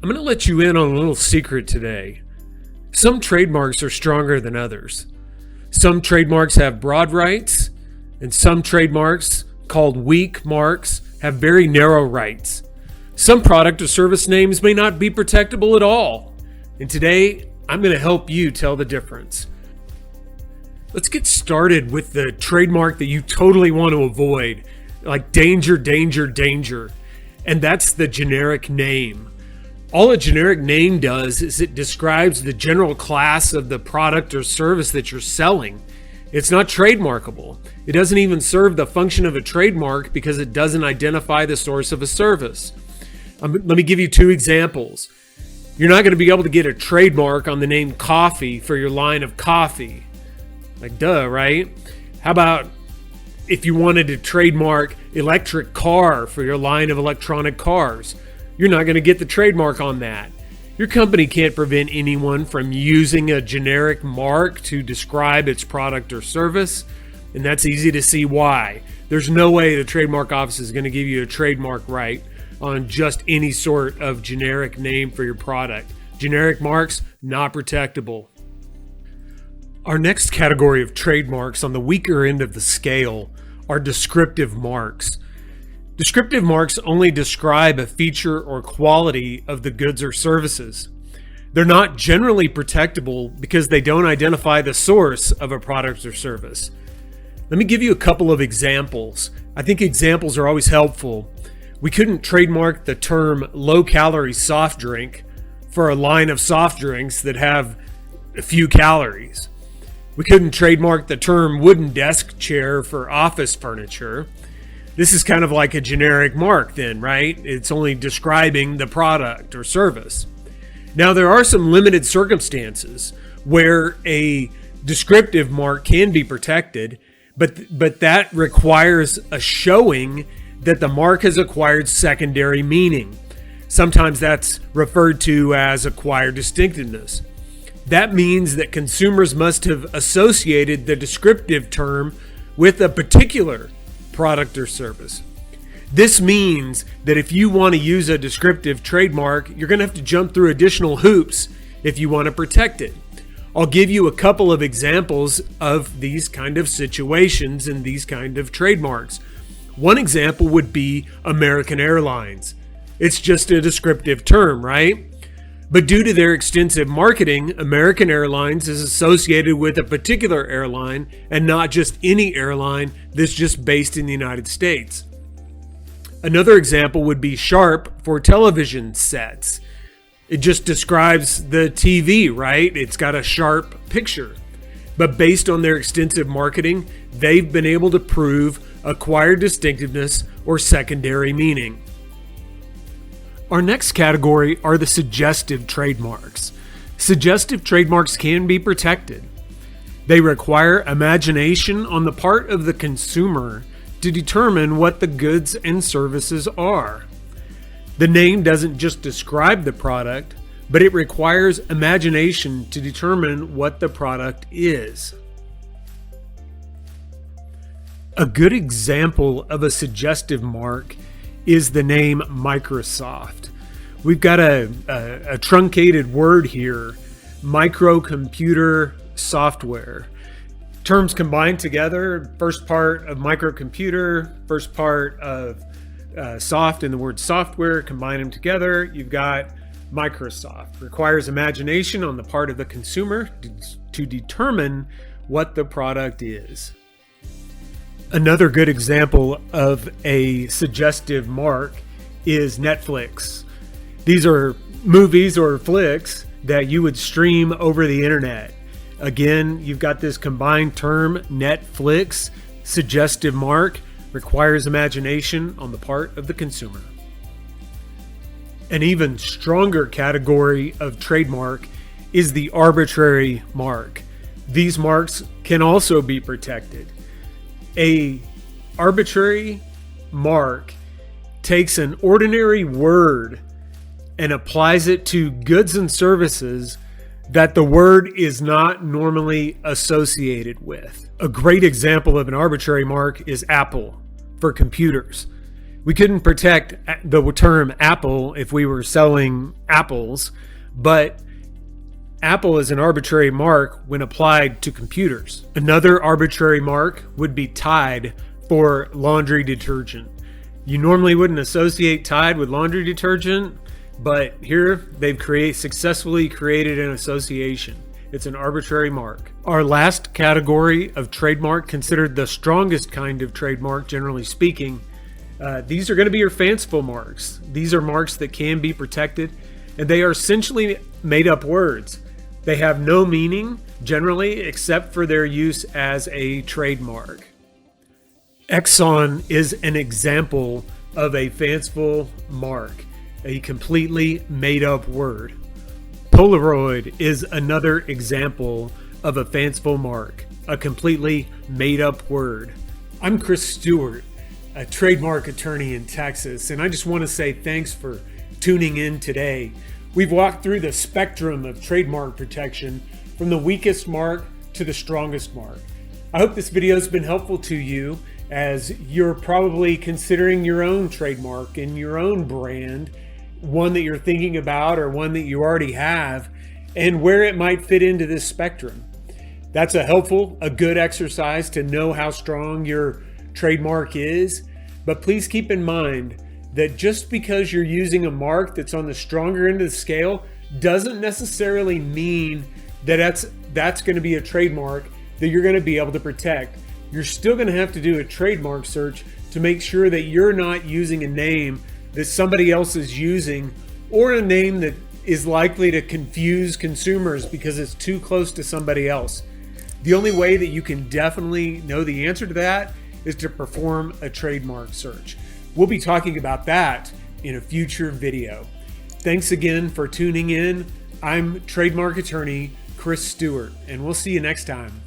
I'm going to let you in on a little secret today. Some trademarks are stronger than others. Some trademarks have broad rights, and some trademarks, called weak marks, have very narrow rights. Some product or service names may not be protectable at all. And today, I'm going to help you tell the difference. Let's get started with the trademark that you totally want to avoid, like danger, danger, danger. And that's the generic name. All a generic name does is it describes the general class of the product or service that you're selling. It's not trademarkable. It doesn't even serve the function of a trademark because it doesn't identify the source of a service. Let me give you two examples. You're not going to be able to get a trademark on the name coffee for your line of coffee. Like, duh, right? How about if you wanted to trademark electric car for your line of electronic cars? You're not going to get the trademark on that. Your company can't prevent anyone from using a generic mark to describe its product or service, and that's easy to see why. There's no way the trademark office is going to give you a trademark right on just any sort of generic name for your product. Generic marks, not protectable. Our next category of trademarks on the weaker end of the scale are descriptive marks. Descriptive marks only describe a feature or quality of the goods or services. They're not generally protectable because they don't identify the source of a product or service. Let me give you a couple of examples. I think examples are always helpful. We couldn't trademark the term low-calorie soft drink for a line of soft drinks that have a few calories. We couldn't trademark the term wooden desk chair for office furniture. This is kind of like a generic mark then, right? It's only describing the product or service. Now, there are some limited circumstances where a descriptive mark can be protected, but that requires a showing that the mark has acquired secondary meaning. Sometimes that's referred to as acquired distinctiveness. That means that consumers must have associated the descriptive term with a particular product or service. This means that if you want to use a descriptive trademark, you're going to have to jump through additional hoops if you want to protect it. I'll give you a couple of examples of these kind of situations and these kind of trademarks. One example would be American Airlines. It's just a descriptive term, right? But due to their extensive marketing, American Airlines is associated with a particular airline and not just any airline that's just based in the United States. Another example would be Sharp for television sets. It just describes the TV, right? It's got a sharp picture. But based on their extensive marketing, they've been able to prove acquired distinctiveness or secondary meaning. Our next category are the suggestive trademarks. Suggestive trademarks can be protected. They require imagination on the part of the consumer to determine what the goods and services are. The name doesn't just describe the product, but it requires imagination to determine what the product is. A good example of a suggestive mark is the name Microsoft. We've got a truncated word here, microcomputer software. Terms combined together, first part of microcomputer, first part of soft in the word software, combine them together, you've got Microsoft. Requires imagination on the part of the consumer to determine what the product is. Another good example of a suggestive mark is Netflix. These are movies or flicks that you would stream over the internet. Again, you've got this combined term, Netflix, suggestive mark, requires imagination on the part of the consumer. An even stronger category of trademark is the arbitrary mark. These marks can also be protected. A arbitrary mark takes an ordinary word and applies it to goods and services that the word is not normally associated with. A great example of an arbitrary mark is Apple for computers. We couldn't protect the term apple if we were selling apples, but Apple is an arbitrary mark when applied to computers. Another arbitrary mark would be Tide for laundry detergent. You normally wouldn't associate Tide with laundry detergent, but here they've successfully created an association. It's an arbitrary mark. Our last category of trademark, considered the strongest kind of trademark, generally speaking, these are going to be your fanciful marks. These are marks that can be protected, and they are essentially made up words. They have no meaning, generally, except for their use as a trademark. Exxon is an example of a fanciful mark, a completely made up word. Polaroid is another example of a fanciful mark, a completely made up word. I'm Chris Stewart, a trademark attorney in Texas, and I just want to say thanks for tuning in today. We've walked through the spectrum of trademark protection from the weakest mark to the strongest mark. I hope this video has been helpful to you as you're probably considering your own trademark and your own brand, one that you're thinking about or one that you already have, and where it might fit into this spectrum. That's a good exercise to know how strong your trademark is, but please keep in mind that just because you're using a mark that's on the stronger end of the scale doesn't necessarily mean that that's going to be a trademark that you're going to be able to protect. You're still going to have to do a trademark search to make sure that you're not using a name that somebody else is using, or a name that is likely to confuse consumers because it's too close to somebody else. The only way that you can definitely know the answer to that is to perform a trademark search. We'll be talking about that in a future video. Thanks again for tuning in. I'm trademark attorney Chris Stewart, and we'll see you next time.